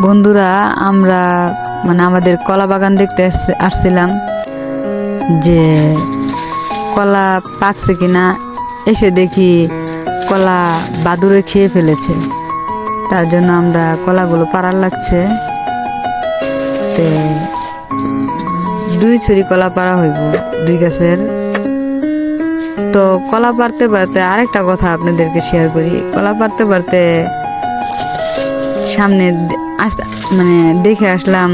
বন্ধুরা, আমরা আমাদের কলা বাগান দেখতে আসছিলাম যে কলা পাকছে কিনা। এসে দেখি কলা বাদুড়ে খেয়ে ফেলেছে। তার জন্য আমরা কলাগুলো পাড়ার লাগছে। তে 2 ছুরি কলা পাড়া হইব 2 গাছের। তো কলা পারতে পারতে আরেকটা কথা আপনাদেরকে শেয়ার করি। কলা পারতে পারতে সামনে দেখে আসলাম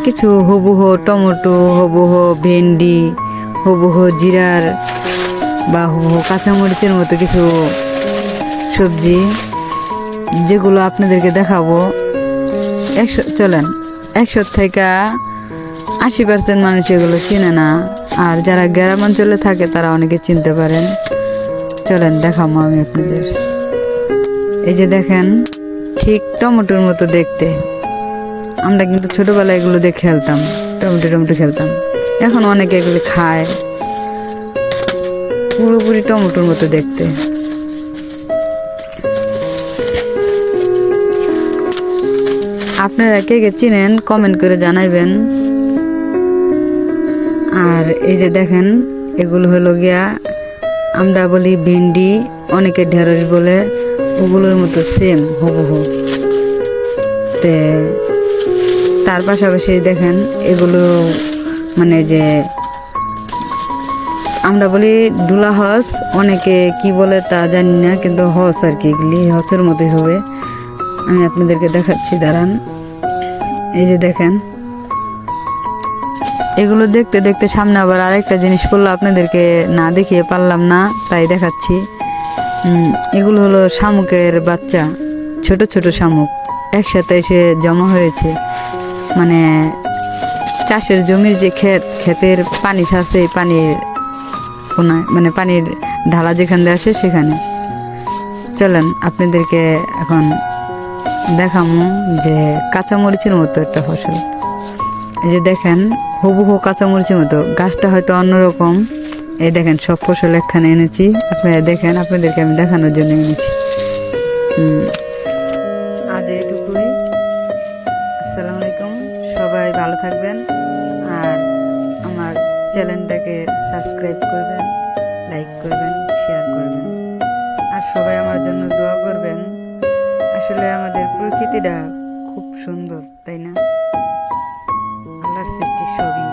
কিছু হবুহ টমেটো, হবুহ ভেন্ডি, হবুহ জিরার বা হবুহ কাঁচামরিচের মতো কিছু সবজি, যেগুলো আপনাদেরকে দেখাবো। চলেন, 100 থেকে 80% মানুষ এগুলো চিনে না, আর যারা গ্রাম অঞ্চলে থাকে তারা অনেকে চিনতে পারেন। চলেন দেখাবো আমি আপনাদের। এই যে দেখেন, ঠিক টমেটোর মতো দেখতে। আমরা কিন্তু ছোটবেলায় এগুলো দিয়ে খেলতাম, টমেটো খেলতাম। এখন অনেকে এগুলো খায়। পুরোপুরি টমেটোর মতো দেখতে। আপনারা কে কে চিনেন কমেন্ট করে জানাইবেন। আর এই যে দেখেন, এগুলো হলো গিয়া আমরা বলি ভেন্ডি, অনেকে ঢেঁড়স বলে। ওগুলোর মতো সেম হুবহু। তার পাশাপাশি দেখেন এগুলো যে আমরা বলি ডুলা হস, অনেকে কি বলে তা জানি না, কিন্তু হস আর কি, এগুলি হসের মতোই হবে। আমি আপনাদেরকে দেখাচ্ছি, দাঁড়ান। এই যে দেখেন, এগুলো দেখতে দেখতে সামনে আবার আরেকটা জিনিস পড়লো, আপনাদেরকে না দেখিয়ে পারলাম না, তাই দেখাচ্ছি। এগুলো হলো শামুকের বাচ্চা, ছোট ছোট শামুক একসাথে এসে জমা হয়েছে। চাষের জমির যে ক্ষেতের পানি ছাড়ছে, পানির কোনায় পানির ঢালা যেখান দিয়ে আসে সেখানে। চলেন আপনাদেরকে এখন দেখামু যে কাঁচামরিচের মতো একটা ফসল। এই যে দেখেন, হুবহু কাঁচামরিচের মতো। গাছটা হয়তো অন্যরকম। এই দেখেন, সব ফসল একখানে এনেছি, আপনারা দেখেন, আপনাদেরকে আমি দেখানোর জন্য এনেছি। আজ এটুকুই। আসসালামু আলাইকুম। সবাই ভালো থাকবেন, আর আমার চ্যানেলটাকে সাবস্ক্রাইব করবেন, লাইক করবেন, শেয়ার করবেন, আর সবাই আমার জন্য দোয়া করবেন। আসলে আমাদের প্রকৃতিটা খুব সুন্দর, তাই না? আল্লাহর সৃষ্টি সবই